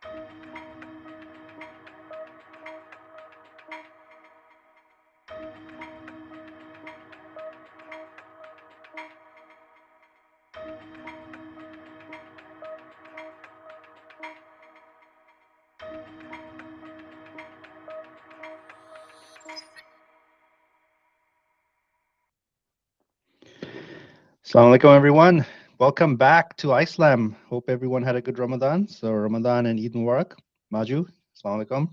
Assalamu alaikum, everyone. Welcome back to Islam. Hope everyone had a good Ramadan. So Ramadan and Eid Mubarak. Maju, Assalamu alaikum.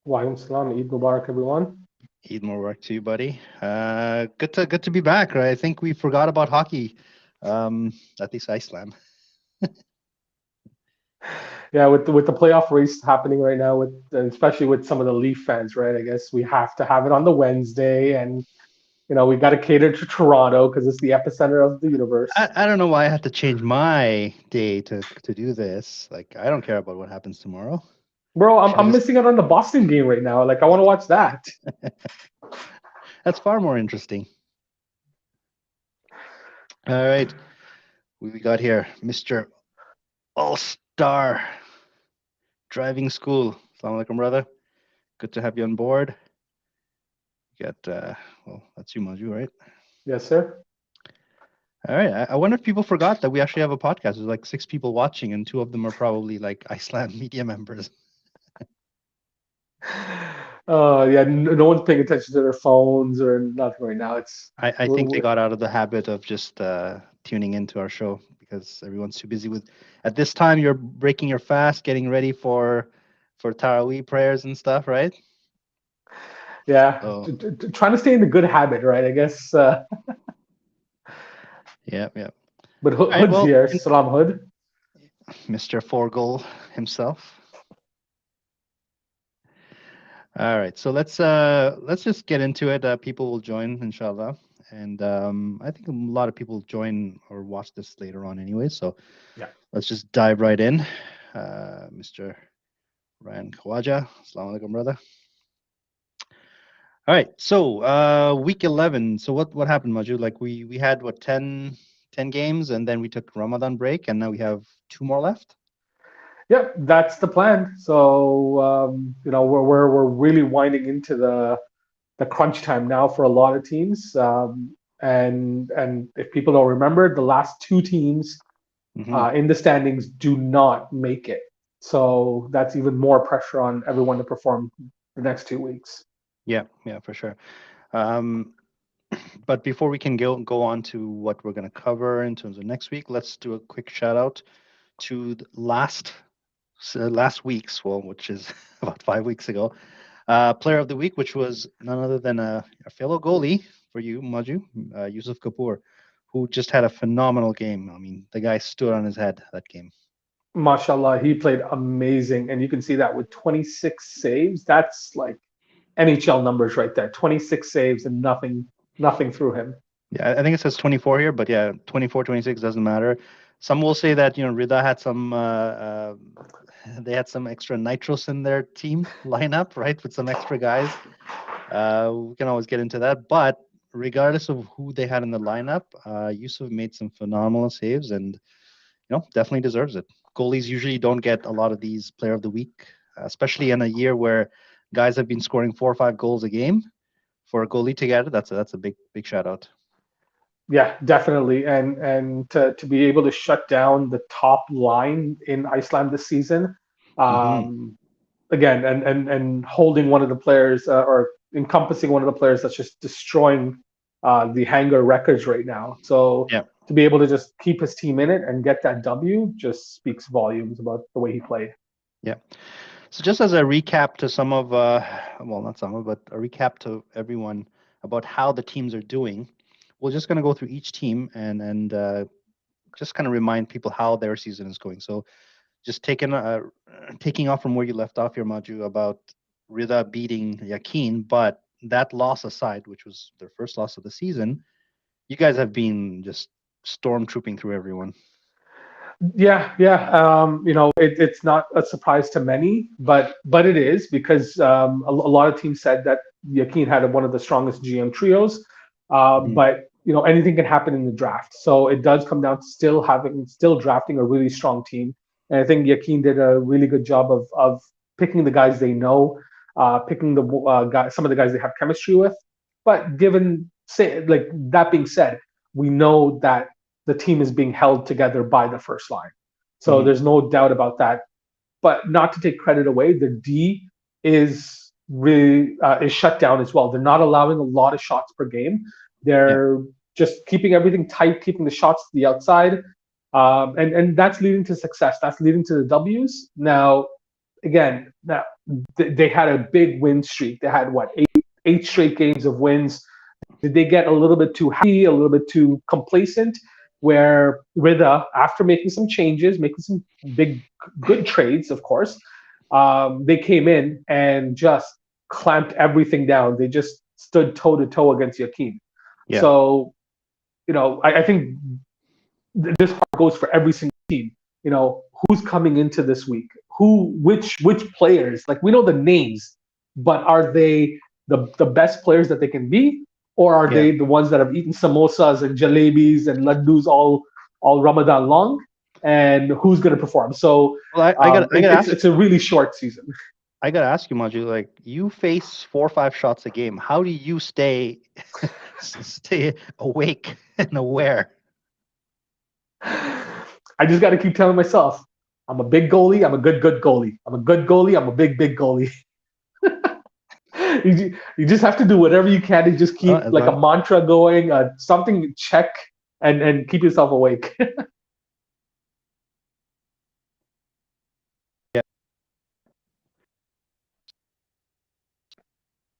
Walaikum salam. Eid Mubarak, everyone. Eid Mubarak to you, buddy. Good to be back, right? I think we forgot about hockey, at least Islam. Yeah, with the playoff race happening right now, with and especially with some of the Leaf fans, right? I guess we have to have it on the Wednesday, and we got to cater to Toronto because it's the epicenter of the universe. I don't know why I had to change my day to do this. Like, I don't care about what happens tomorrow. Bro, I'm Should I'm just missing out on the Boston game right now. Like, I want to watch that. That's far more interesting. All right, we got here, Mr. All-Star Driving School. Assalamu alaikum, brother. Good to have you on board. You got well, that's you, Maju, right? Yes, sir. All right. I wonder if people forgot that we actually have a podcast. There's like 6 people watching, and 2 of them are probably like Iceland media members. Yeah, no one's paying attention to their phones or nothing right now. I think they got out of the habit of just tuning into our show because everyone's too busy with. At this time, you're breaking your fast, getting ready for Taraweeh prayers and stuff, right? Yeah, So trying to stay in the good habit, right? I guess. yeah, yeah. But All right. Hood's Well, here, Salam Hood. Mr. Four Goal himself. All right, so let's just get into it. People will join, inshallah, and I think a lot of people join or watch this later on anyway. So Yeah. let's just dive right in. Mr. Ryan Khawaja, assalamu alaikum, brother. All right, so week 11. So what happened, Maju? Like we had what 10 games, and then we took Ramadan break, and now we have 2 more left. Yep, that's the plan. So we're really winding into the crunch time now for a lot of teams. And if people don't remember, the last 2 teams Hmm. in the standings do not make it. So that's even more pressure on everyone to perform the next 2 weeks. Yeah, yeah, for sure. Um, but before we can go on to what we're going to cover in terms of next week, let's do a quick shout out to the last week's, well, which is about 5 weeks ago, player of the week, which was none other than a fellow goalie for you, Maju, Yusuf Kapoor, who just had a phenomenal game. I mean, the guy stood on his head that game. Mashallah, he played amazing. And you can see that with 26 saves. That's like NHL numbers right there. 26 saves and nothing through him. Yeah, I think it says 24 here, but yeah, 24, 26 doesn't matter. Some will say that Rida had some they had some extra nitros in their team lineup, right, with some extra guys. We can always get into that, but regardless of who they had in the lineup, Yusuf made some phenomenal saves, and definitely deserves it. Goalies usually don't get a lot of these Player of the Week, especially in a year where guys have been scoring 4 or 5 goals a game. For a goalie to get it, that's a big shout out. Yeah, definitely. And to be able to shut down the top line in Iceland this season, Hmm. um, again, and holding one of the players or encompassing one of the players that's just destroying the Hanger records right now. So Yeah. to be able to just keep his team in it and get that W just speaks volumes about the way he played. Yeah. So just as a recap to some of, well, not some of, but a recap to everyone about how the teams are doing, we're just going to go through each team and just kind of remind people how their season is going. So just taking off from where you left off here, Maju, about Rida beating Yakin, but that loss aside, which was their first loss of the season, you guys have been just stormtrooping through everyone. Yeah, yeah. It's not a surprise to many, but it is because a lot of teams said that Yakin had one of the strongest GM trios. Mhm. But anything can happen in the draft, so it does come down to still drafting a really strong team. And I think Yakin did a really good job of picking the guys they know, picking the some of the guys they have chemistry with. But given say like that being said, we know that the team is being held together by the first line. So Hmm. there's no doubt about that. But not to take credit away, the D is shut down as well. They're not allowing a lot of shots per game. Yeah. They're just keeping everything tight, keeping the shots to the outside, and that's leading to success. That's leading to the W's. Now, again, they had a big win streak. They had what eight straight games of wins. Did they get a little bit too happy, a little bit too complacent? Where Rida, after making some changes, making some big good trades, of course, they came in and just clamped everything down. They just stood toe to toe against Yakin. Yeah. So, I think this part goes for every single team. Who's coming into this week? Which players? Like we know the names, but are they the best players that they can be, or are Yeah. they the ones that have eaten samosas and jalebis and laddus all Ramadan long? And who's going to perform? So Well, I gotta ask. it's a really short season. I gotta ask you, Maju. Like, you face 4 or 5 shots a game. How do you stay stay awake and aware? I just got to keep telling myself, I'm a big goalie. I'm a good goalie. I'm a good goalie. I'm a big goalie. You just have to do whatever you can to just keep As like a long mantra going, something check, and keep yourself awake. yeah.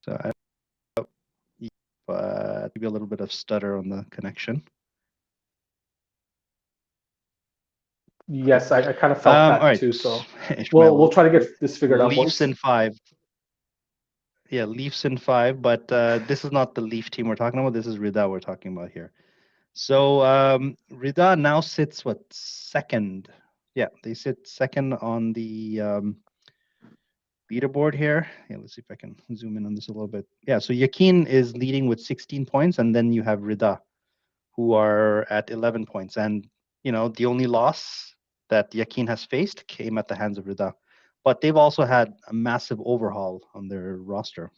So I maybe a little bit of stutter on the connection. Cool. Yes, I kind of felt All that right, too. So we'll Ishmael. try to get this figured out, Leafs boys. in 5. Yeah, Leafs in 5. But this is not the Leaf team we're talking about. This is Rida we're talking about here. So Rida now sits what, second? Yeah, they sit second on the leaderboard here. Yeah, let's see if I can zoom in on this a little bit. Yeah, so Yakin is leading with 16 points, and then you have Rida, who are at 11 points. And, the only loss that Yakin has faced came at the hands of Rida. But they've also had a massive overhaul on their roster.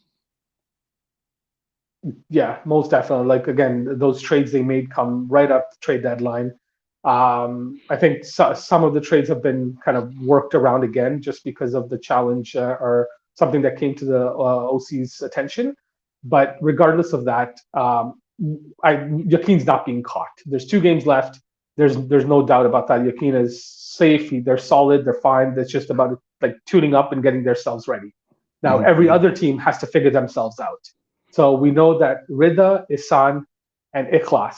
Yeah, most definitely. Like again, those trades they made come right up the trade deadline. I think some of the trades have been kind of worked around again just because of the challenge or something that came to the OC's attention. But regardless of that, Yakin's not being caught. There's 2 games left. There's no doubt about that. Yakin is safe. They're solid. They're fine. It's just about like tuning up and getting themselves ready. Now every Mm-hmm. other team has to figure themselves out. So we know that Rida, Isan, and Ikhlas,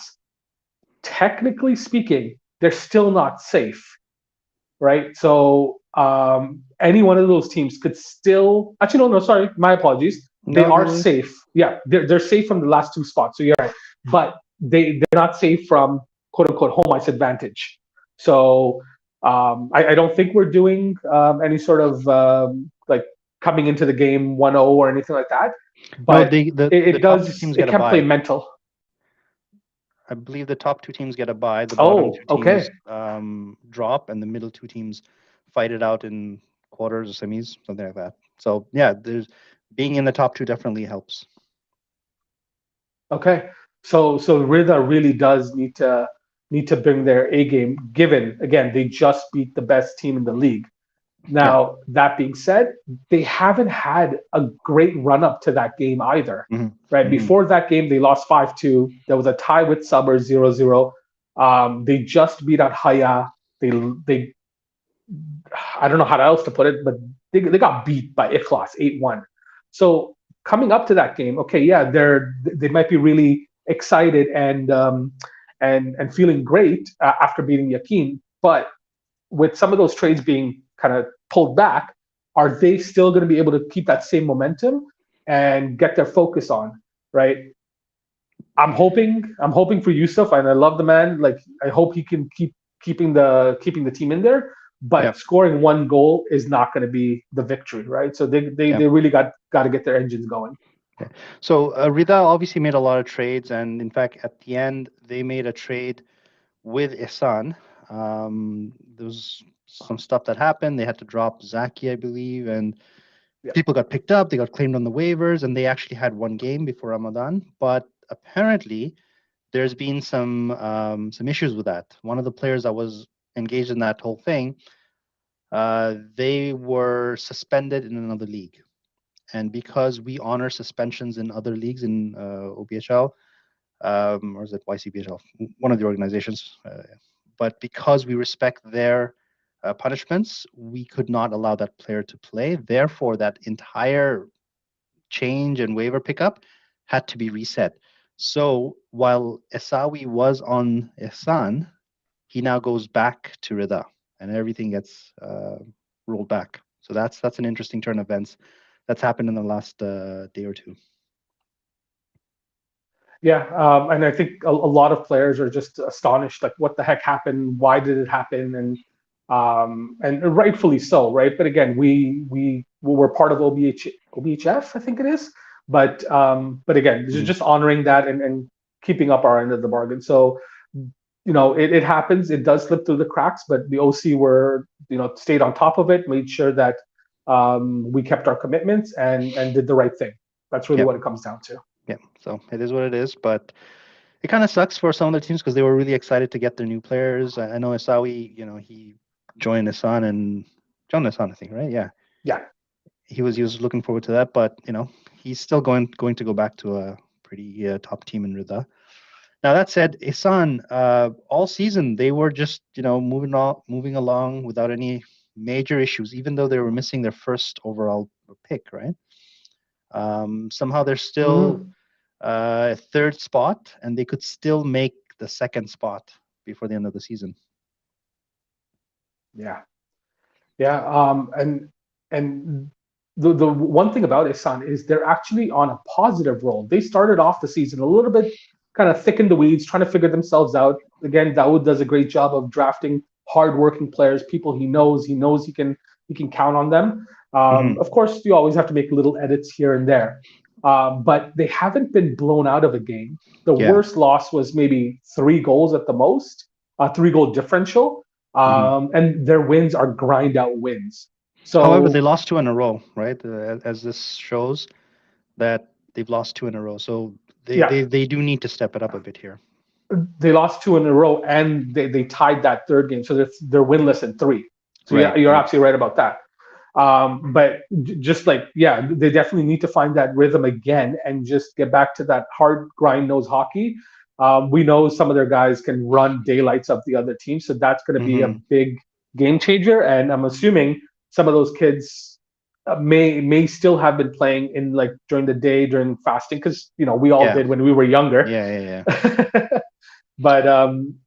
technically speaking, they're still not safe, right? So any one of those teams could still actually no, sorry, my apologies. They No, are no, safe. Yeah, they're safe from the last 2 spots. So you're right, but they're not safe from quote unquote home ice advantage. So I don't think we're doing any sort of like coming into the game 1-0 or anything like that. no, But the it top two does teams it get a can play bye. mental. I believe the top 2 teams get a bye. The bottom Oh, 2 teams okay. drop, and the middle 2 teams fight it out in quarters or semis, something like that. So yeah, there's being in the top 2 definitely helps. Okay. So Rida really does need to bring their A game, given again they just beat the best team in the league. Yeah. Now, that being said, they haven't had a great run up to that game either. Hmm. Right? Hmm. Before that game, they lost 5-2. There was a tie with Summers 0-0. They just beat out Haya. They I don't know how else to put it, but they got beat by Ikhlas 8-1. So coming up to that game, okay, yeah, they might be really excited and feeling great after beating Yakin, but with some of those trades being kind of pulled back, are they still going to be able to keep that same momentum and get their focus on, right? I'm hoping for Yusuf, and I love the man. Like I hope he can keeping the team in there. Yeah. But scoring 1 goal is not going to be the victory, right? So they, Yeah. they really got to get their engines going. Yeah. So Rida obviously made a lot of trades, and in fact, at the end, they made a trade with Ihsan. There was some stuff that happened. They had to drop Zaki, I believe, and Yeah. people got picked up. They got claimed on the waivers, and they actually had one game before Ramadan. But apparently, there's been some issues with that. One of the players that was engaged in that whole thing, they were suspended in another league. And because we honor suspensions in other leagues in OBHL, or is it YCBHL, one of the organizations, but because we respect their punishments, we could not allow that player to play. Therefore, that entire change and waiver pickup had to be reset. So while Esawi was on Ihsan, he now goes back to Rida, and everything gets rolled back. So that's an interesting turn of events that's happened in the last day or two. Yeah, and I think a lot of players are just astonished, like what the heck happened? Why did it happen? And rightfully so, right? But again, we're part of OBHF, I think it is. But again, Mhm. just honoring that and keeping up our end of the bargain. So it happens. It does slip through the cracks, but the OC were stayed on top of it, made sure that we kept our commitments and did the right thing. That's really Yep. what it comes down to. Yeah. So it is what it is, but it kind of sucks for some of the teams because they were really excited to get their new players. I know Isawi, he joined Hassan and John Hassan, I think, right? Yeah, Yeah. he was looking forward to that, but he's still going to go back to a pretty top team in Rida. Now that said, Hassan, all season they were just moving along without any major issues, even though they were missing their first overall pick, right? Somehow they're still Hmm. third spot, and they could still make the second spot before the end of the season. Yeah. Yeah. And the one thing about Isan is they're actually on a positive roll. They started off the season a little bit kind of thick in the weeds, trying to figure themselves out. Again, Dawood does a great job of drafting hardworking players, people he knows. He can count on them. Hmm. Of course, you always have to make little edits here and there. But they haven't been blown out of a game. The Yeah. worst loss was maybe 3 goals at the most, 3 goal differential, Hmm. and their wins are grind out wins. However, they So lost two in a row, right? As this shows that they've lost two in a row, so they, yeah, they they do need to step it up a bit here. they lost 2 in a row, and they tied that third game, so they're winless in three. So yeah, Right. you're Right. absolutely right about that. But just like yeah, they definitely need to find that rhythm again and just get back to that hard grind nose hockey. We know some of their guys can run daylights of the other team, so that's going to be a Hmm. big game changer. And I'm assuming some of those kids may still have been playing in like during the day during fasting because we all Yeah. did when we were younger. Yeah. Yeah. Yeah. But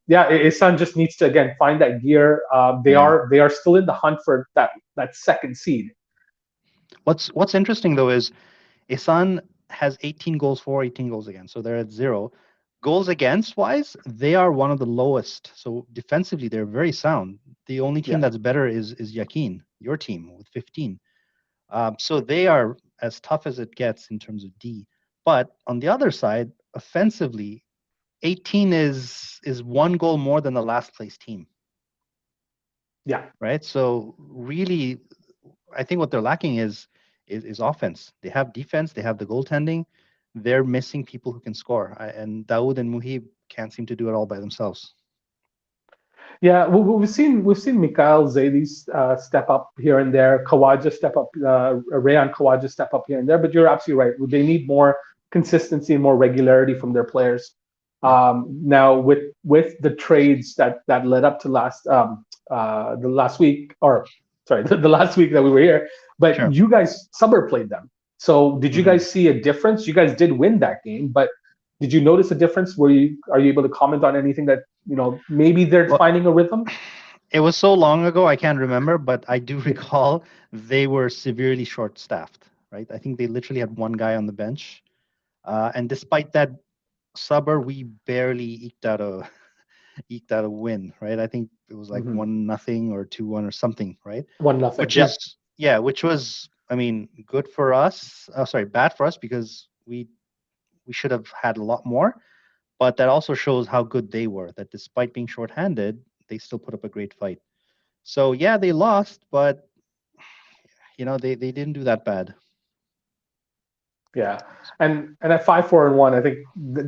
yeah, his son just needs to again find that gear. They Yeah. are they are still in the hunt for that second seed. What's interesting though is Isan has 18 goals for, 18 goals against, so they're at zero. Goals against wise, they are one of the lowest. So defensively, they're very sound. The only team Yeah, that's better is Yakin, your team with 15. So they are as tough as it gets in terms of D. But on the other side, offensively, 18 is one goal more than the last place team, yeah, right? So really, I think what they're lacking is offense. They have defense, they have the goaltending. They're missing people who can score. And Dawood and Muhib can't seem to do it all by themselves. yeah. We've seen Mikhail Zaydes step up here and there. Kawaja step up. Rayan Kawaja step up here and there. But you're absolutely right. They need more consistency and more regularity from their players. Yeah, Now with the trades that led up to the last week, or sorry, the last week that we were here. But sure. you guys summer played them. So did you Hmm. guys see a difference? You guys did win that game, but did you notice a difference? Are you able to comment on anything that maybe they're Well, finding a rhythm? it was so long ago, I can't remember, but I do recall they were severely short-staffed, right? I think they literally had one guy on the bench. And despite that suburb, we barely eked out a win, right? I think it was like Mm-hmm. 1-0 or 2-1 or something, right? 1-0. Which Yep. is yeah, which was I mean good for us. Oh, sorry, bad for us because we should have had a lot more. But that also shows how good they were. That despite being shorthanded, they still put up a great fight. So yeah, they lost, but they didn't do that bad. Yeah, and at 5-4-1, I think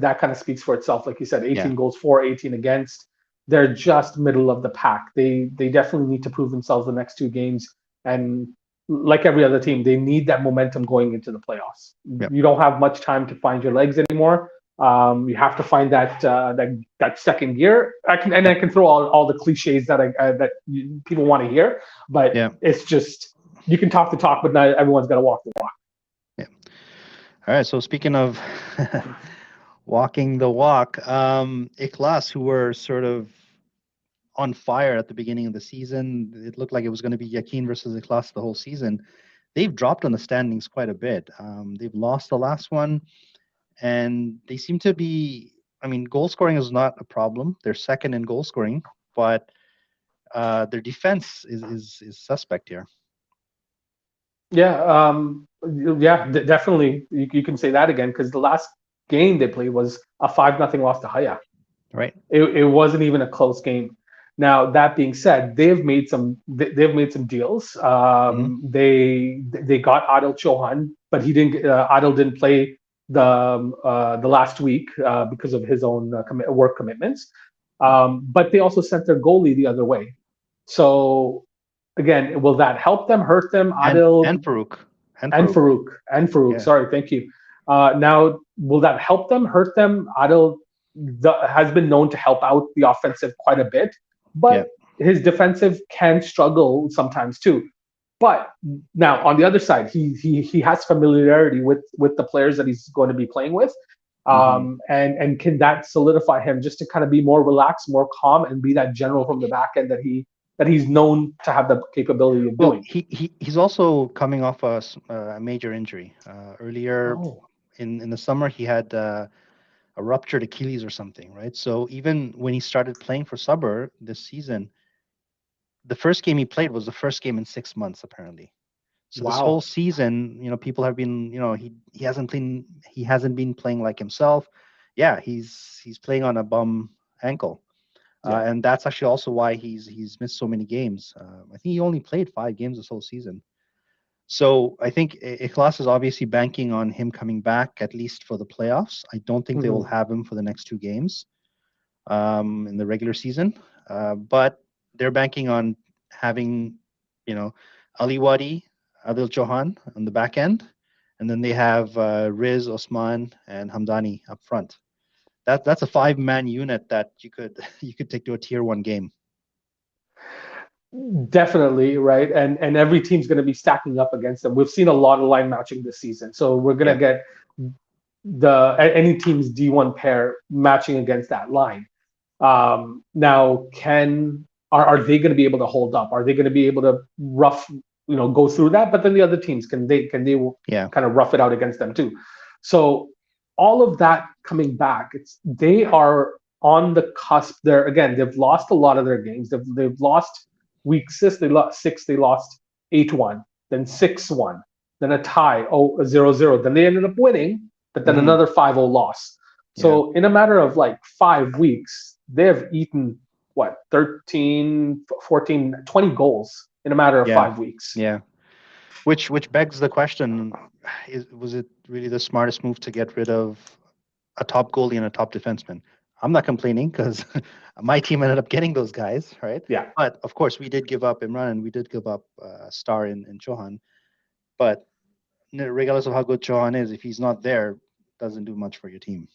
that kind of speaks for itself. Like you said, Yeah, 18 goals for, 18 against. They're just middle of the pack. They definitely need to prove themselves the next two games, and like every other team, they need that momentum going into the playoffs. yeah, You don't have much time to find your legs anymore. You have to find that second gear. yeah, I can throw all the cliches that people want to hear, but yeah, it's just you can talk the talk, but not everyone's got to walk the walk. yeah. All right. So speaking of walking the walk, Iklas, who were sort of on fire at the beginning of the season, it looked like it was going to be Yakin versus Iklas the whole season. They've dropped on the standings quite a bit. They've lost the last one, and they seem to be. I mean, goal scoring is not a problem. They're second in goal scoring, but their defense is suspect here. Yeah, yeah, definitely. You can say that again because the last game they played was a 5-0 loss to Haya. Right. It wasn't even a close game. Now that being said, they've made some deals. Hmm. They got Adil Chauhan, but he didn't. Adil didn't play the last week because of his own work commitments. But they also sent their goalie the other way. So again, will that help them, hurt them? And Adil Farouk and and Farouk. Farouk. Yeah. Sorry, thank you. Now, will that help them, hurt them? Adil has been known to help out the offensive quite a bit, Yeah. but his defensive can struggle sometimes too. But now on the other side, he has familiarity with the players that he's going to be playing with, Hmm. and can that solidify him just to kind of be more relaxed, more calm, and be that general from the back end that he's known to have the capability of Well, doing. he's also coming off a major injury. Earlier Oh, in the summer, he had a ruptured Achilles or something, right? So even when he started playing for Subber this season, the first game he played was the first game in 6 months, apparently. So this whole wow. season, people have been, he hasn't been playing like himself. Yeah, he's playing on a bum ankle. Yeah. And that's actually also why he's missed so many games. I think he only played 5 games this whole season. So I think Ikhlas is obviously banking on him coming back at least for the playoffs. I don't think they will Mhm. have him for the next 2 games in the regular season, but they're banking on having, Ali Wadi, Adil Chauhan on the back end, and then they have Riz, Osman, and Hamdani up front. That's a 5-man unit that you could you could take to a tier 1 game. Definitely, right? And every team's going to be stacking up against them. We've seen a lot of line matching this season, so we're going Yeah. to get any team's D1 pair matching against that line. Now, are they going to be able to hold up? Are they going to be able to go through that? But then the other teams can they Yeah. kind of rough it out against them too? So all of that coming back, they are on the cusp. There again, they've lost a lot of their games. They've lost week six. They lost six. They lost 8-1, then 6-1, then a tie, 0-0. Then they ended up winning, but then Hmm. another 5-0 loss. Yeah. So in a matter of like 5 weeks, they've eaten what 13, 14, 20 goals in a matter of Yeah. 5 weeks. Yeah. Which begs the question: was it really the smartest move to get rid of a top goalie and a top defenseman? I'm not complaining because my team ended up getting those guys, right? Yeah, But of course, we did give up Imran and we did give up Star in Chauhan. But regardless of how good Chauhan is, if he's not there, doesn't do much for your team.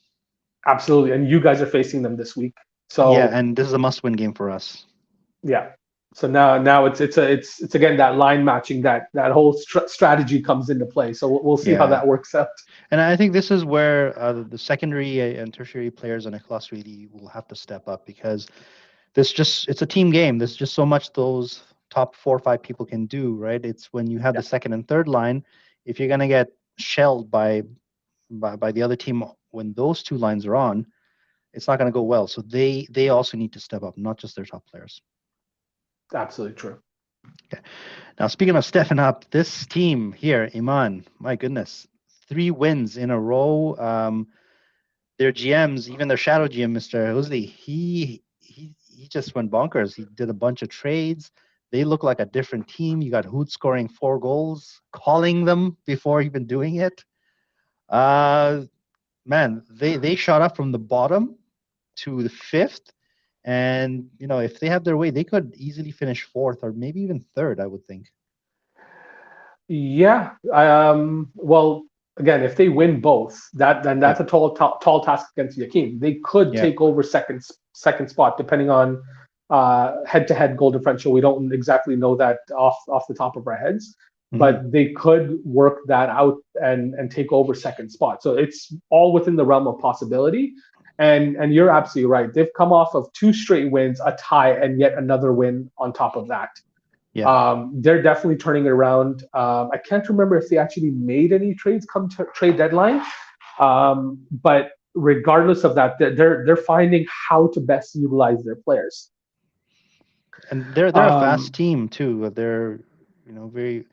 absolutely. And you guys are facing them this week. Yeah, So and this is a must-win game for us. yeah. So now it's again that line matching that whole strategy comes into play. So we'll see how Yeah, that works out. and I think this is where the secondary and tertiary players on a class really will have to step up because it's a team game. There's just so much those top 4 or 5 people can do, right? It's when you have Yeah, the second and third line, if you're gonna get shelled by the other team when those 2 lines are on, it's not gonna go well. So they also need to step up, not just their top players. absolutely true. Okay. Now speaking of stepping up, this team here, Iman, my goodness, 3 wins in a row. Their GMs, even their shadow GM, Mr. Husli, he just went bonkers. He did a bunch of trades. They look like a different team. You got Hoot scoring 4 goals, calling them before even doing it. Uh, Man, they shot up from the bottom to the fifth, and if they have their way, they could easily finish fourth or maybe even third. I would think. Yeah. Well, again, if they win both, then Yeah, that's a tall task against Yakin. They could yeah, take over second spot depending on head-to-head goal differential. We don't exactly know that off the top of our heads, hmm but they could work that out and take over second spot. So it's all within the realm of possibility. And you're absolutely right. They've come off of 2 straight wins, a tie, and yet another win on top of that. yeah. They're definitely turning it around. I can't remember if they actually made any trades come to trade deadline, but regardless of that, they're finding how to best utilize their players. And they're a fast Um, team too. They're very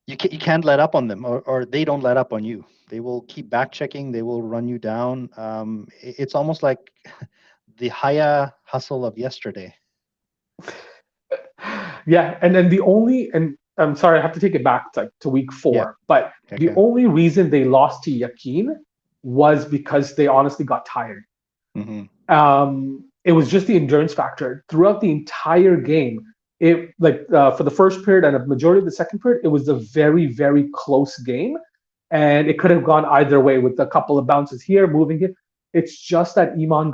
you can't let up on them, or they don't let up on you. They will keep back checking. They will run you down. It's almost like the Haya hustle of yesterday. yeah, and then the only and I'm sorry, I have to take it back to week Yeah. 4, but the Okay. only reason they lost to Yakin was because they honestly got tired. hmm It was just the endurance factor throughout the entire game. It like for the first period and a majority of the second period, it was a very close game, and it could have gone either way with a couple of bounces here, moving it. It's just that Iman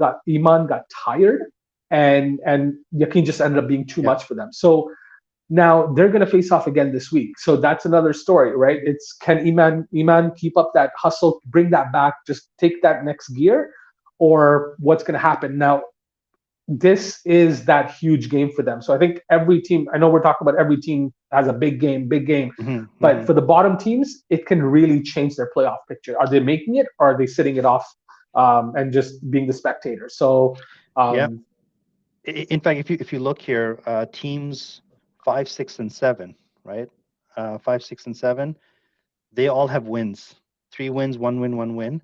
got tired, and Yakin just ended up being too Yeah. much for them. So now they're going to face off again this week. So that's another story, right? It's can Iman keep up that hustle, bring that back, just take that next gear, or what's going to happen now? This is that huge game for them. So I think every team. I know we're talking about every team has a big game, hmm but hmm for the bottom teams, it can really change their playoff picture. Are they making it, or are they sitting it off and just being the spectator? So Yeah. um, In fact, if you look here, teams 5, 6, and 7, right? 5, 6, and 7, they all have wins. 3 wins, 1 win, 1 win.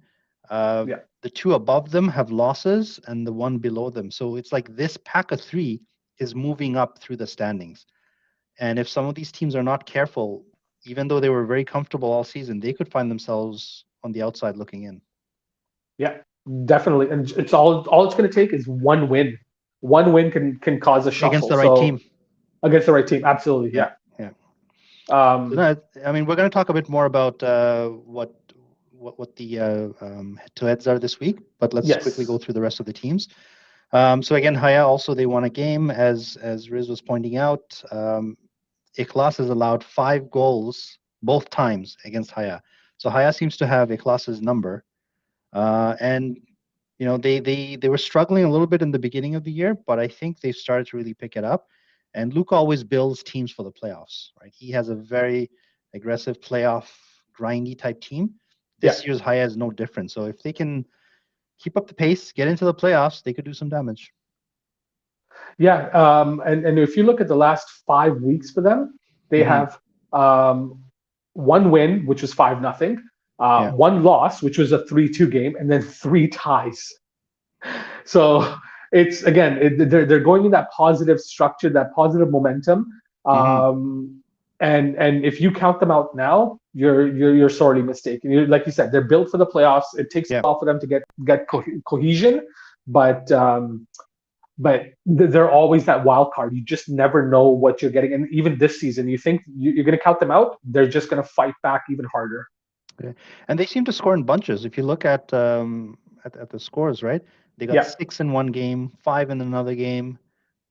Uh, yeah, the two above them have losses, and the one below them. So it's like this pack of three is moving up through the standings. And if some of these teams are not careful, even though they were very comfortable all season, they could find themselves on the outside looking in yeah, definitely. And it's all it's going to take is one win. One win can cause a against shuffle. the right So team. against the right team, absolutely, Yeah, yeah. yeah. So Um, no, I mean, we're going to talk a bit more about what the head-to-heads are this week, but let's quickly yes, go through the rest of the teams. So again, Haya also they won a game as Riz was pointing out. Ikhlas has allowed 5 goals both times against Haya. So Haya seems to have Ikhlas's number. And they were struggling a little bit in the beginning of the year, but I think they've started to really pick it up. And Luke always builds teams for the playoffs, right? He has a very aggressive playoff, grindy type team. yeah, This year's Haya is no different. So if they can keep up the pace, get into the playoffs, they could do some damage. yeah. And if you look at the last 5 weeks for them, they hmm have um, one win, which was 5-0, Yeah, one loss, which was a 3-2 game, and then three ties. So it's again, they're going in that positive structure, that positive momentum. hmm Um, and if you count them out now, you're sorely mistaken. Like you said, they're built for the playoffs. It takes yeah. a while for them to get cohesion, but they're always that wild card. You just never know what you're getting. And even this season, you think you're going to count them out, they're just going to fight back even harder. Okay. And they seem to score in bunches. If you look at the scores, right? They got Yeah, 6 in one game, 5 in another game,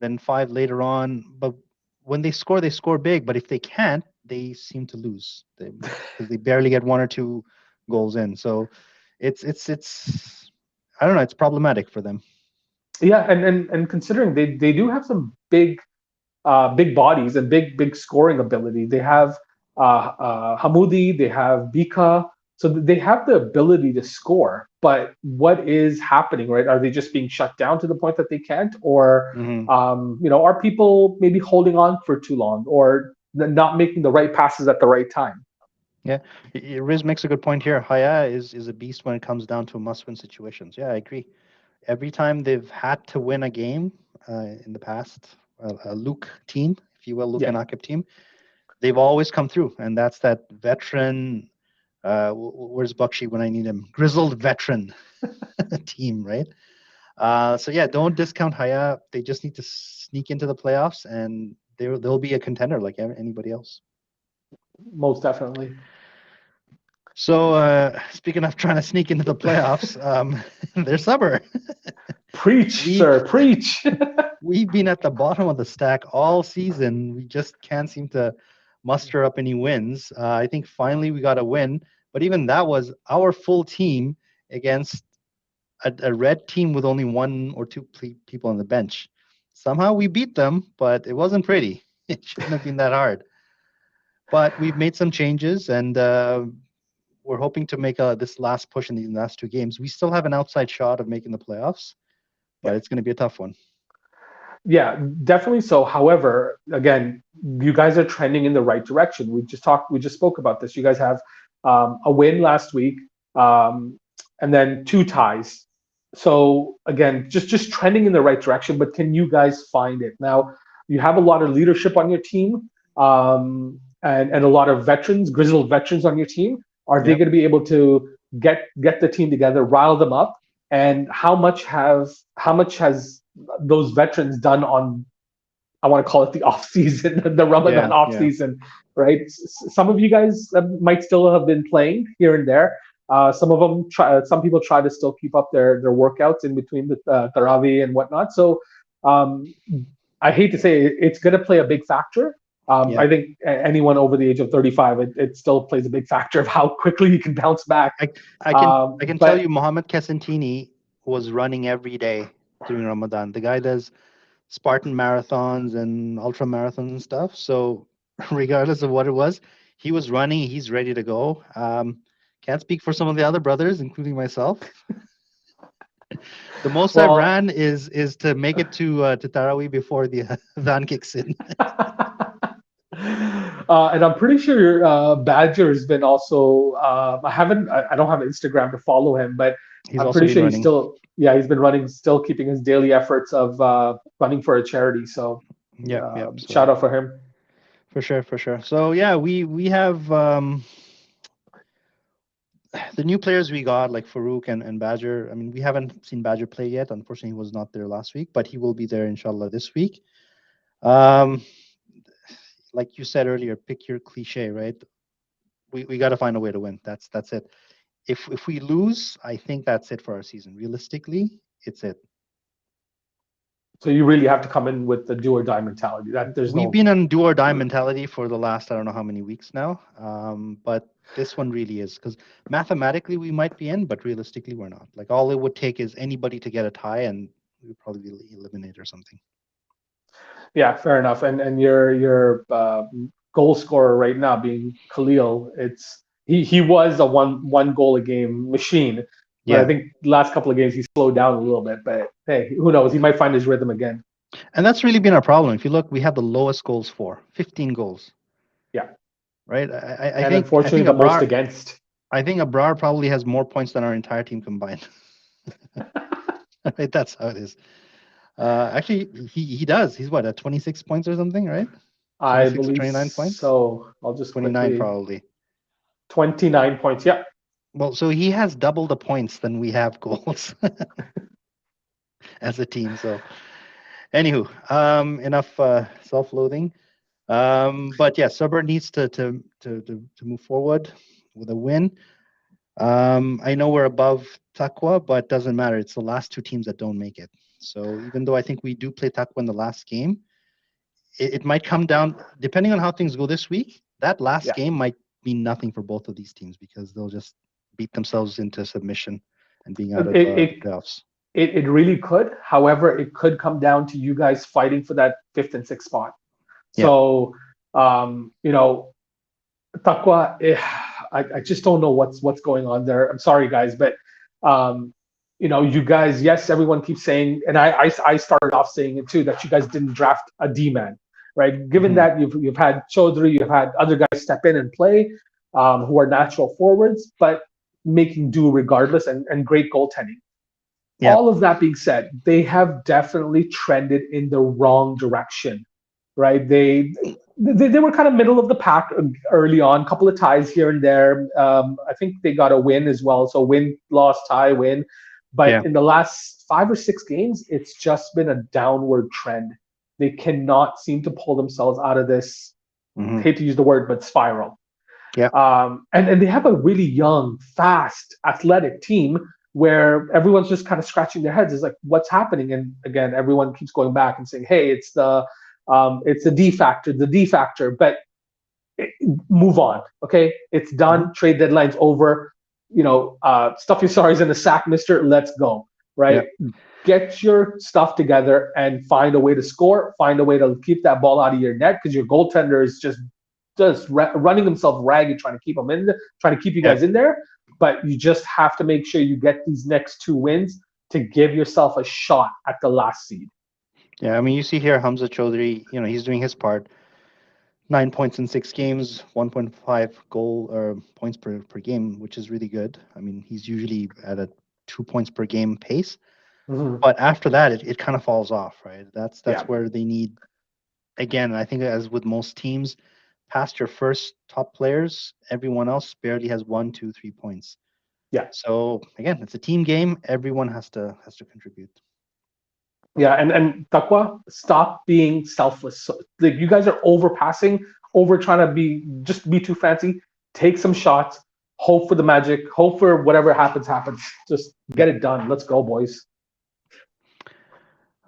then 5 later on. But when they score big. But if they can't, they seem to lose because they barely get 1 or 2 goals in. So it's I don't know. It's problematic for them. yeah, and considering they do have some big bodies and big scoring ability. They have Hamoudi, they have Bika, so they have the ability to score. But what is happening, right? Are they just being shut down to the point that they can't, or hmm are people maybe holding on for too long, or not making the right passes at the right time? Yeah, Riz makes a good point here. Haya is a beast when it comes down to must-win situations. Yeah, I agree. Every time they've had to win a game in the past a Luke team, if you will, Luke Yeah, and Akib team, they've always come through, and that's that veteran. Where's Bakshi when I need him? Grizzled veteran team, right? So yeah, don't discount Haya. They just need to sneak into the playoffs, and they'll be a contender like anybody else. most definitely. So speaking of trying to sneak into the playoffs, they're Suburb. Preach, We've sir, preach. we've been at the bottom of the stack all season. We just can't seem to muster up any wins. I think finally we got a win, but even that was our full team against a red team with only one or two people on the bench. Somehow we beat them, but it wasn't pretty. It shouldn't have been that hard. But we've made some changes, and we're hoping to make this last push in these last two games. We still have an outside shot of making the playoffs, Yeah. but it's going to be a tough one. Yeah, definitely so. However, again, you guys are trending in the right direction. We just spoke about this. You guys have a win last week, and then two ties. So again, just trending in the right direction. But can you guys find it now? You have a lot of leadership on your team, and a lot of veterans, grizzled veterans on your team. Are they Yep. going to be able to get the team together, rile them up? And how much has those veterans done on, I want to call it the off season, the Ramadan Yeah. off Yeah. season, right? Some of you guys might still have been playing here and there. Some of them try. Some people try to still keep up their workouts in between the Taraweeh and whatnot. So um, I hate to say it, it's going to play a big factor. Yeah. I think anyone over the age of 35, it still plays a big factor of how quickly you can bounce back. I I can tell But you, Mohammed Casentini was running every day during Ramadan. The guy does Spartan marathons and ultra marathons and stuff. So regardless of what it was, he was running. He's ready to go. Can't speak for some of the other brothers, including myself. The most I've well, ran is to make it to Taraweeh before the Adhan kicks in. and I'm pretty sure Badger has been also. I don't have Instagram to follow him, but He's I'm also pretty been sure he's running. still. Yeah, he's been running, still keeping his daily efforts of running for a charity. So Yep, yep. shout So out for him. for sure, for sure. So yeah, we have the new players we got like Farouk and Badger. I mean, we haven't seen Badger play yet. Unfortunately, he was not there last week, but he will be there inshallah this week. Um, like you said earlier, pick your cliche, right? We got to find a way to win. That's it. If we lose, I think that's it for our season. Realistically, it's it. So you really have to come in with the do or die mentality. That there's We've no. been on do or die mentality for the last I don't know how many weeks now. But this one really is because mathematically we might be in, but realistically we're not. Like all it would take is anybody to get a tie, and we'd probably be eliminated or something. Yeah, fair enough. And your goal scorer right now being Khalil, he was a one goal a game machine, but I Yeah, think the last couple of games he slowed down a little bit. But hey, who knows? He might find his rhythm again. and that's really been our problem. If you look, we have the lowest goals for 15 goals, Yeah, right? I and think I unfortunately, think the most Abrar against. I think Abrar probably has more points than our entire team combined. Right, that's how it is. Actually, he does. He's what at 26 points or something, right? I 26 or believe 29 points. so. I'll just 29 quickly. probably. 29 points. Yeah. Well, so he has double the points than we have goals as a team. So, anywho, enough self-loathing. But yeah, Suburb needs to move forward with a win. I know we're above Takwa, but doesn't matter. It's the last two teams that don't make it. So even though I think we do play Takwa in the last game, it might come down depending on how things go this week. That last Yeah. game might mean nothing for both of these teams because they'll just beat themselves into submission and being out It of the it playoffs. it really could. However, it could come down to you guys fighting for that fifth and sixth spot. Yeah, So, you know, Takwa, I just don't know what's going on there. I'm sorry, guys, but um, you guys, yes, everyone keeps saying, and I started off saying it too, that you guys didn't draft a D man, right? Given hmm that you've had Chaudhry, you've had other guys step in and play, who are natural forwards, but making do regardless, and great goaltending. Yeah. All of that being said, they have definitely trended in the wrong direction, right? They were kind of middle of the pack early on, couple of ties here and there. I think they got a win as well, so win, loss, tie, win. But Yeah. in the last 5 or 6 games, it's just been a downward trend. They cannot seem to pull themselves out of this. Hmm. Hate to use the word, but spiral. Yeah. And they have a really young, fast, athletic team where everyone's just kind of scratching their heads. It's like, what's happening? And again, everyone keeps going back and saying, hey, it's the D factor, the D factor. But it, move on, okay? It's Hmm. done. Trade deadline's over. Stuff your sorries in the sack, Mister. Let's go, Yeah. right? Get your stuff together and find a way to score. Find a way to keep that ball out of your net because your goaltender is just running himself ragged, trying to keep them in, trying to keep you Yeah. guys in there. But you just have to make sure you get these next 2 wins to give yourself a shot at the last seed. Yeah. I mean, you see here Hamza Chaudhry, he's doing his part. 9 points in 6 games, 1.5 goal or points per game, which is really good. I mean, he's usually at a 2 points per game pace. Mm-hmm. But after that, it kind of falls off, right? That's Yeah, where they need, again, I think as with most teams, past your first top players, everyone else barely has 1, 2, 3 points. yeah, So again, it's a team game. Everyone has to contribute. yeah. And Takwa, stop being selfless. So, like you guys are overpassing, over trying to be too fancy. Take some shots. Hope for the magic. Hope for whatever happens happens. Just Yeah. get it done. Let's go, boys.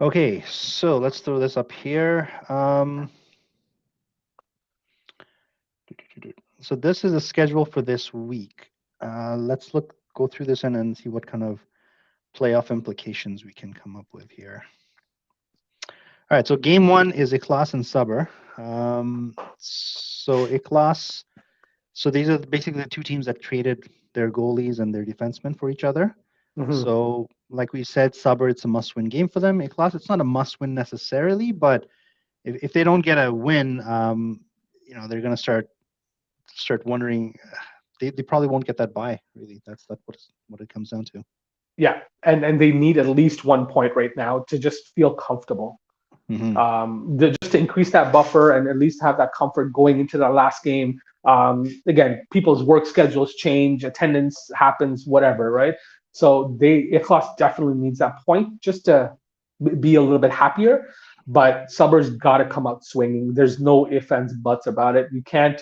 Okay, so let's throw this up here. So this is a schedule for this week. Let's go through this and see what kind of playoff implications we can come up with here. All right, so game one is Iklas and Sabr. So Iklas, so these are basically the two teams that traded their goalies and their defensemen for each other. Mm-hmm. So, like we said, Sabr, it's a must-win game for them. Iklas, it's not a must-win necessarily, but if they don't get a win, they're going to start wondering. They probably won't get that bye. Really, that's what it comes down to. Yeah, and they need at least 1 point right now to just feel comfortable. Hmm. Just to increase that buffer and at least have that comfort going into the last game. Again, people's work schedules change, attendance happens, whatever, right? So Ikhlas definitely needs that point just to be a little bit happier. But Subbers got to come out swinging. There's no ifs ands buts about it. You can't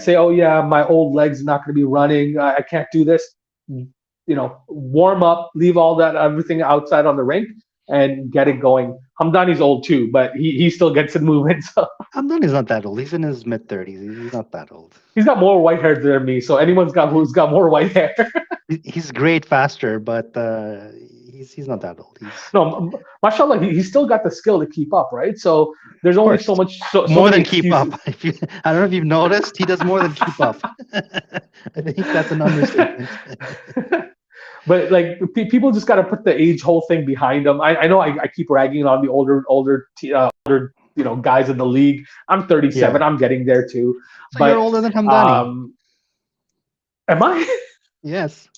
say, oh yeah, my old legs are not going to be running. I can't do this. Warm up, leave all that everything outside on the rink, and get it going. Hamdani's old too, but he still gets it moving. So Hamdan is not that old. He's in his mid 30s. He's not that old. he's got more white hair than me. So who's got more white hair. He's great faster, but he's not that old. He's No, mashallah, he's still got the skill to keep up, right? So there's of only course so more many than keep up. excuses. I don't know if you've noticed, he does more than keep up. I think that's an understatement. But like people just got to put the age whole thing behind them. I know I keep ragging on the older guys in the league. I'm Yeah. 37. I'm getting there too. So you're But older than Hamdani. um, am I? Yes.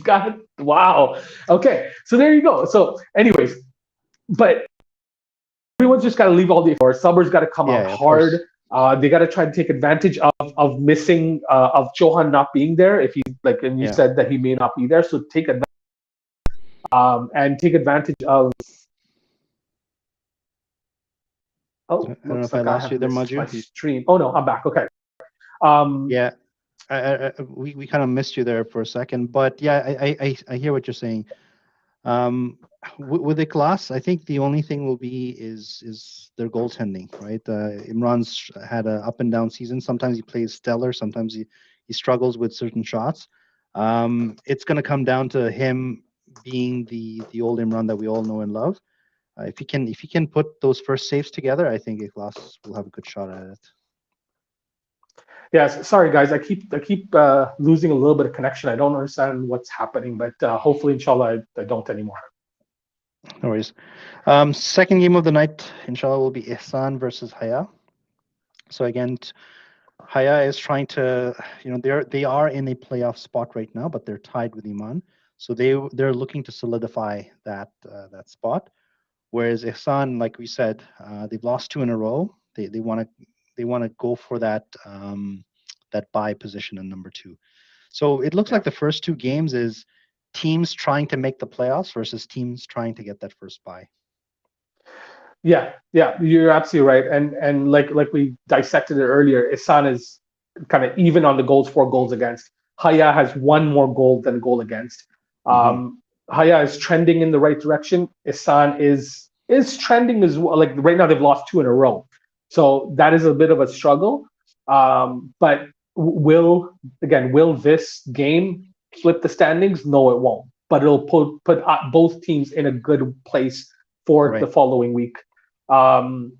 God, wow. Okay, so there you go. So, anyways, but everyone's just got to leave all the for. Summer's got to come out Yeah, of hard. course. They got to try to take advantage of missing of Johan not being there. If he like, and you Yeah. said that he may not be there, so take advantage and take advantage of. I Oh, don't know looks if I like I lost you have there, missed my Maju. stream. Oh no, I'm back. Okay. Um, Yeah. We kind of missed you there for a second, but yeah, I hear what you're saying. Um, with the class, I think the only thing will be is their goaltending, right? Imran's had a up and down season. Sometimes he plays stellar, sometimes he struggles with certain shots. It's going to come down to him being the old Imran that we all know and love. If he can put those first saves together, I think Ikhlas will have a good shot at it. yes, sorry guys, I keep losing a little bit of connection. I don't understand what's happening, but hopefully, inshallah, I don't anymore. No worries. Second game of the night, inshallah, will be Ihsan versus Haya. So again, Haya is trying to, they are in a playoff spot right now, but they're tied with Iman. So they're looking to solidify that spot. Whereas Ihsan, like we said, they've lost two in a row. They want to go for that bye position in number two. So it looks Yeah. like the first two games is teams trying to make the playoffs versus teams trying to get that first bye. Yeah, yeah, you're absolutely right. And like we dissected it earlier, Isan is kind of even on the goals for, goals against. Haya has one more goal than goal against. Hmm. Haya is trending in the right direction. Isan is trending as well. Like right now, they've lost two in a row, so that is a bit of a struggle. But will this game flip the standings? No, it won't. But it'll put both teams in a good place for the Right. following week. Um,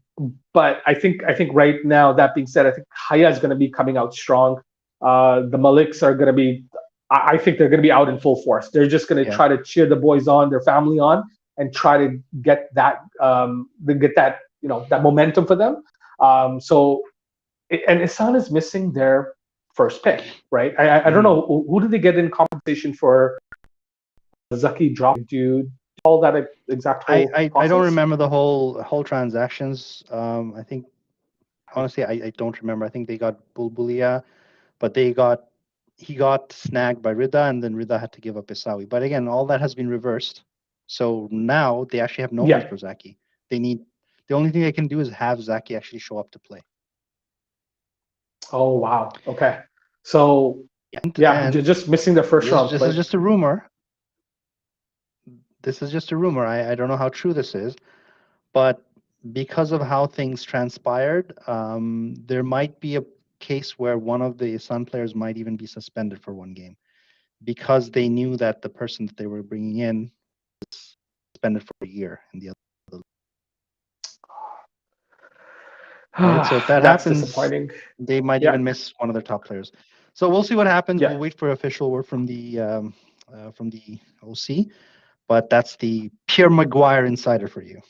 but I think right now, that being said, I think Haya is going to be coming out strong. The Maliks are going to be, I think they're going to be out in full force. They're just going to Yeah. try to cheer the boys on, their family on, and try to get that that momentum for them. So and Isan is missing their first pick, right? I don't Hmm. know who did they get in compensation for Zaki drop. Do you all that exact I, whole I I don't process? remember the whole transactions. I think honestly I don't remember. I think they got Bulbulia, but he got snagged by Rida, and then Rida had to give up Isawi. But again, all that has been reversed. So now they actually have nobody Yeah. for Zaki. They need the only thing they can do is have Zaki actually show up to play. Oh wow. Okay. So yeah, And just missing the first round this is play. just a rumor. This is just a rumor. I don't know how true this is, but because of how things transpired, there might be a case where one of the Sun players might even be suspended for one game because they knew that the person that they were bringing in suspended for a year in the other. Right. So if that That's happens, disappointing. they might Yeah. even miss one of their top players. So we'll see what happens. Yeah. We'll wait for official word from the OC. But that's the Pierre Maguire insider for you,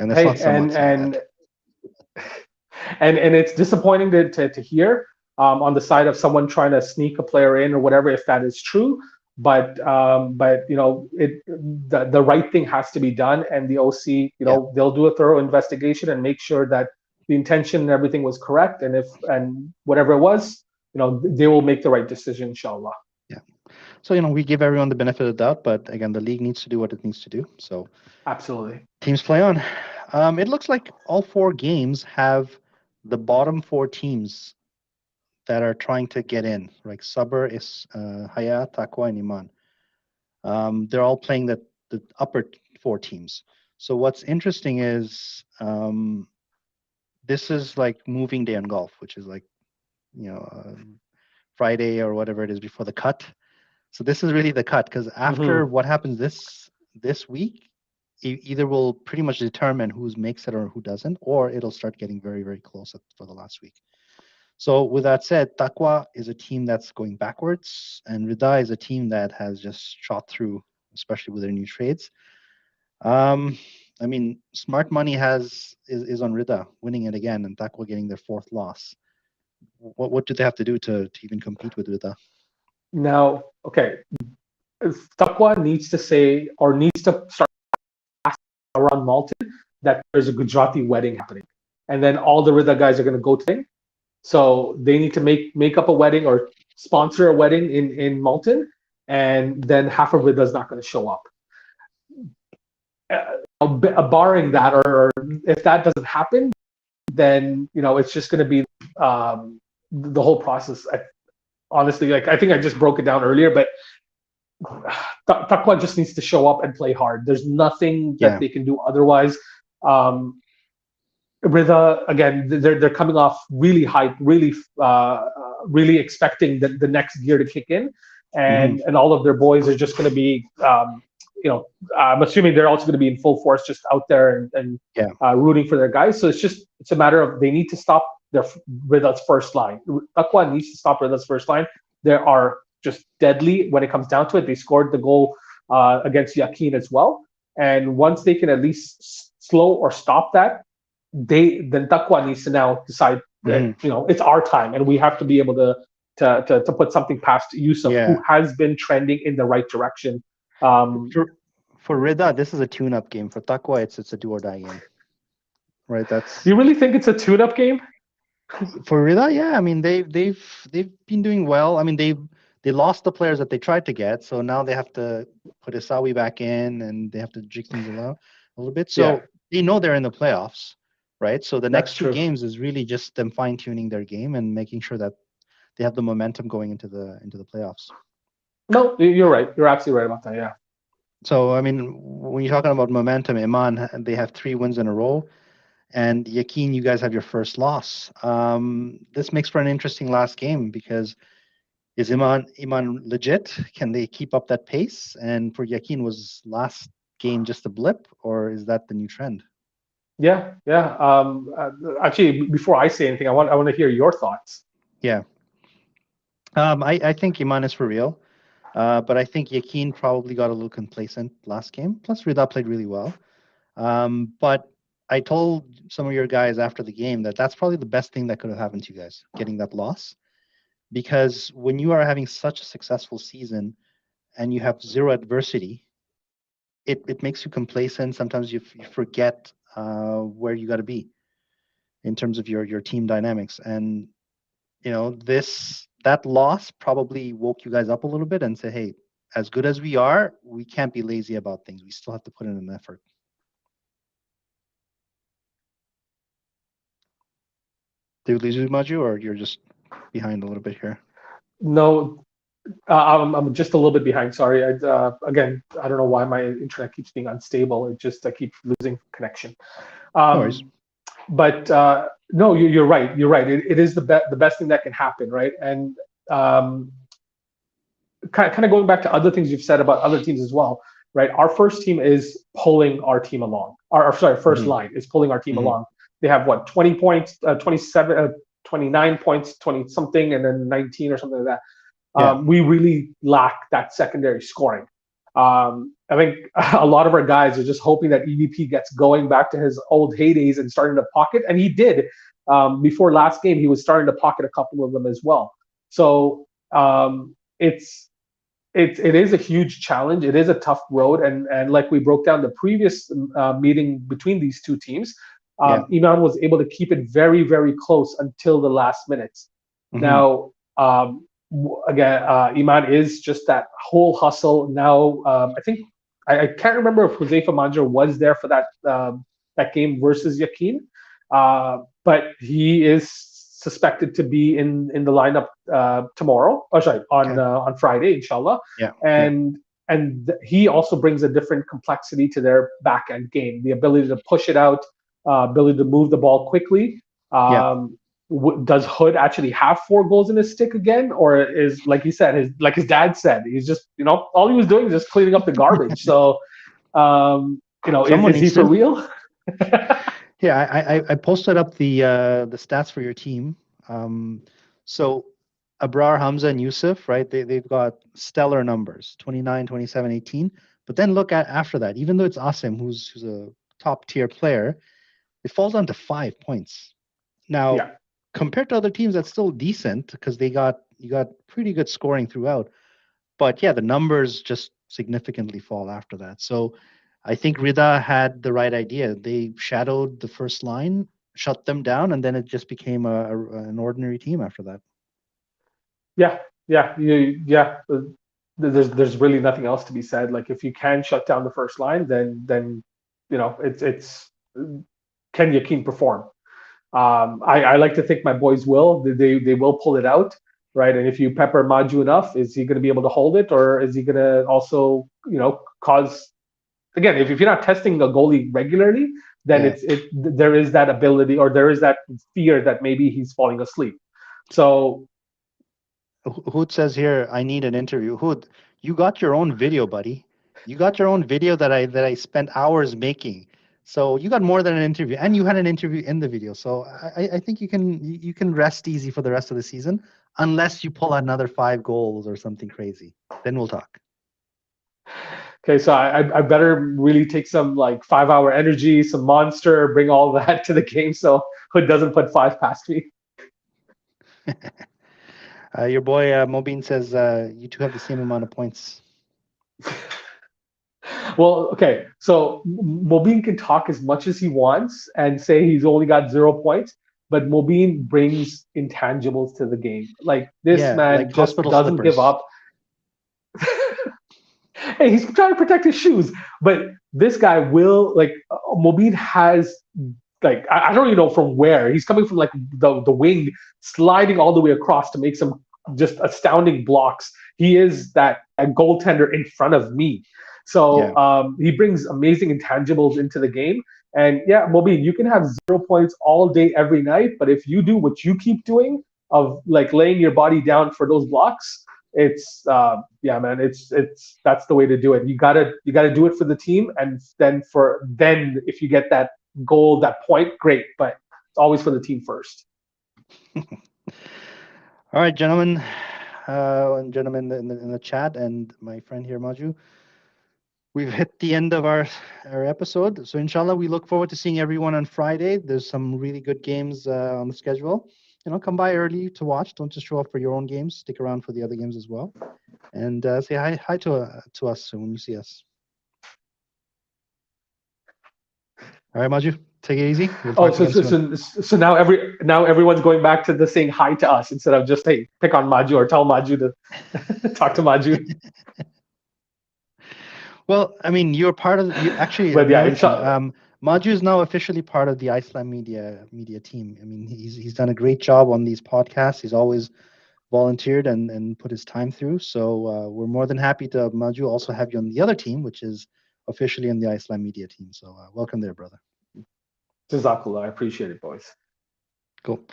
and that's Hey, not somewhat saying that. and it's disappointing to hear on the side of someone trying to sneak a player in or whatever, if that is true. But the right thing has to be done, and the OC, Yeah. they'll do a thorough investigation and make sure that the intention and everything was correct, and whatever it was, they will make the right decision, inshallah. Yeah. So we give everyone the benefit of the doubt, but again, the league needs to do what it needs to do. So Absolutely. teams play on. It looks like all four games have the bottom four teams that are trying to get in, like Sabr, is Haya, Taqwa, and Iman. They're all playing the upper four teams. So what's interesting is this is like moving day in golf, which is like you know Friday or whatever it is before the cut. So this is really the cut because after Hmm. what happens this week, either will pretty much determine who makes it or who doesn't, or it'll start getting very very close for the last week. So with that said, Taqwa is a team that's going backwards, and Rida is a team that has just shot through, especially with their new trades. Um, I mean, smart money is on Rida winning it again, and Taqwa getting their fourth loss. What do they have to do to even compete with Rida? Now, okay, Taqwa needs to say, or needs to start around Malton, that there's a Gujarati wedding happening, and then all the Rida guys are going to go to. So they need to make up a wedding or sponsor a wedding in Malton, and then half of Rida is not going to show up. Barring that, or if that doesn't happen, then it's just going to be the whole process. Honestly, like I think I just broke it down earlier, but Taqwa just needs to show up and play hard. There's nothing that Yeah. they can do otherwise. Um, Rida, again, they're coming off really hype, really expecting the next gear to kick in, Hmm. and all of their boys are just going to be, I'm assuming they're also going to be in full force, just out there and Yeah. rooting for their guys. So it's a matter of they need to stop their Rida's first line. Taqwa needs to stop Rida's first line. They are just deadly when it comes down to it. They scored the goal against Yakin as well, and once they can at least slow or stop that, then Taqwa needs to now decide that Hmm. it's our time and we have to be able to to put something past Yusuf, who Yeah. has been trending in the right direction. Um, For for Rida, this is a tune-up game. For Takwa, it's a do or die game, right? That's you really think it's a tune-up game? for Rida. Yeah, I mean they've been doing well. I mean they lost the players that they tried to get, so now they have to put Isawi back in, and they have to jig things a little bit. Yeah, So they know they're in the playoffs, right? So the that's next two true. games is really just them fine-tuning their game and making sure that they have the momentum going into the playoffs. No, you're right. You're absolutely right about that. Yeah. So I mean, when you're talking about momentum, Iman, they have 3 wins in a row. And Yakin, you guys have your first loss. This makes for an interesting last game because is Iman legit? Can they keep up that pace? And for Yakin, was last game just a blip, or is that the new trend? Yeah, yeah. Actually, before I say anything, I want to hear your thoughts. Yeah, I think Iman is for real, but I think Yakin probably got a little complacent last game. Plus, Rida played really well. But I told some of your guys after the game that that's probably the best thing that could have happened to you guys, getting that loss. Because when you are having such a successful season and you have zero adversity, it makes you complacent. Sometimes you forget where you got to be in terms of your team dynamics. And this that loss probably woke you guys up a little bit and said, "Hey, as good as we are, we can't be lazy about things. We still have to put in an effort." Did we lose you, Maju, or you're just behind a little bit here? No, I'm just a little bit behind. Sorry. Again, I don't know why my internet keeps being unstable. It just I keep losing connection. No worries. Um, but no, you're right. You're right. It is the best thing that can happen, right? And um, kind of going back to other things you've said about other teams as well, right? Our first team is pulling our team along. Sorry, first Hmm. line is pulling our team Hmm. along. They have what 20 points, 27, 29 points, 20 something, and then 19 or something like that. Yeah. We really lack that secondary scoring. I think a lot of our guys are just hoping that EVP gets going back to his old heydays and starting to pocket, and he did. Before last game, he was starting to pocket a couple of them as well. So it is a huge challenge. It is a tough road, and like we broke down the previous meeting between these two teams, Yeah. Iman was able to keep it very very close until the last minutes. Hmm. Now, again, Iman is just that whole hustle. Now, I think I can't remember if Huzaifa Manjur was there for that game versus Yakin, but he is suspected to be in the lineup tomorrow. Oh, sorry, Okay. on Friday, inshallah. Yeah. Yeah. And he also brings a different complexity to their back end game, the ability to push it out, ability to move the ball quickly. Yeah. Does Hood actually have 4 goals in his stick again, or is like he said, his dad said, he's just all he was doing is just cleaning up the garbage. So Someone is he needs for to. real? Yeah, I posted up the stats for your team. Um, so Abrar, Hamza, and Yusuf, right? They've got stellar numbers, 29, 27, 18. But then look at after that, even though it's Asim, who's a top tier player, it falls down to 5 points. Now, Yeah. compared to other teams, that's still decent because you got pretty good scoring throughout. But yeah, the numbers just significantly fall after that. So I think Rida had the right idea. They shadowed the first line, shut them down, and then it just became an ordinary team after that. Yeah, yeah, yeah. There's really nothing else to be said. Like if you can shut down the first line, then it's can Yakin perform? I like to think my boys will. They will pull it out, right? And if you pepper Maju enough, is he going to be able to hold it, or is he going to also cause again? If you're not testing a goalie regularly, then Yeah. there is that ability or there is that fear that maybe he's falling asleep. So Hood says here, I need an interview. Hood, you got your own video, buddy. You got your own video that I spent hours making. So you got more than an interview, and you had an interview in the video. So I think you can rest easy for the rest of the season, unless you pull out another 5 goals or something crazy. Then we'll talk. okay, so I better really take some like 5 hour energy, some monster, bring all that to the game so Hood doesn't put five past me. Your boy Mobeen says you two have the same amount of points. Well, okay. So Mobeen can talk as much as he wants and say he's only got 0 points, but Mobeen brings intangibles to the game. Like this Yeah, man like just hospital doesn't give slippers. up. Hey, he's trying to protect his shoes, but this guy will like Mobeen has like I don't even know from where he's coming from, like the wing, sliding all the way across to make some just astounding blocks. He is that a goaltender in front of me. So Yeah. he brings amazing intangibles into the game. And yeah, Mobeen, you can have 0 points all day, every night, but if you do what you keep doing of like laying your body down for those blocks, it's yeah, man, it's that's the way to do it. You gotta do it for the team, and then if you get that goal, that point, great, but it's always for the team first. All right, gentlemen, and gentlemen in the chat, and my friend here, Maju. We've hit the end of our episode. So inshallah, we look forward to seeing everyone on Friday. There's some really good games on the schedule. Come by early to watch. Don't just show up for your own games. Stick around for the other games as well. And say hi to us when you see us. All right, Maju, take it easy. We'll Oh, talk again soon. so now everyone's going back to the saying hi to us instead of just, hey, pick on Maju or tell Maju to talk to Maju. Well, I mean, you're part of you. Actually, But yeah, another thing. inshallah. Maju is now officially part of the Iceland media team. I mean, he's done a great job on these podcasts. He's always volunteered and put his time through. So we're more than happy to, Maju, also have you on the other team, which is officially in the Iceland media team. So welcome there, brother. Jazakallah, I appreciate it, boys. Cool.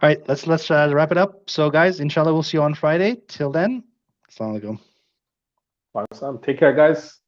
All right, let's wrap it up. So guys, inshallah, we'll see you on Friday. Till then, assalamu alaikum. Take care, guys.